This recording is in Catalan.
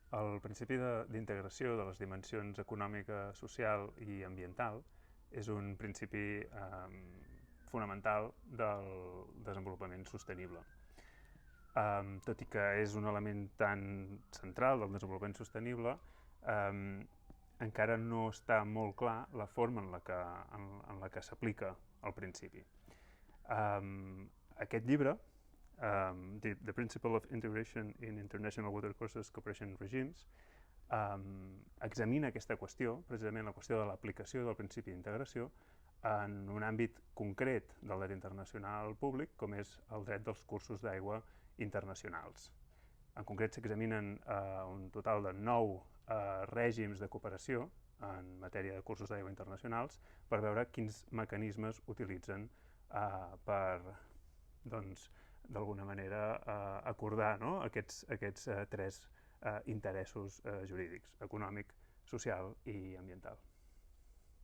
El principi d'integració de les dimensions econòmica, social i ambiental és un principi fonamental del desenvolupament sostenible. Tot i que és un element tan central del desenvolupament sostenible, encara no està molt clar la forma en la que s'aplica el principi. Aquest llibre, The Principle of Integration in International Watercourses Cooperation Regimes, examina aquesta qüestió, precisament la qüestió de l'aplicació del principi d'integració, en un àmbit concret del dret internacional públic, com és el dret dels cursos d'aigua internacionals. En concret, s'examinen un total de 9 règims de cooperació en matèria de cursos d'aigua internacionals per veure quins mecanismes utilitzen per, doncs, d'alguna manera acordar aquests 3 interessos jurídics: econòmic, social i ambiental.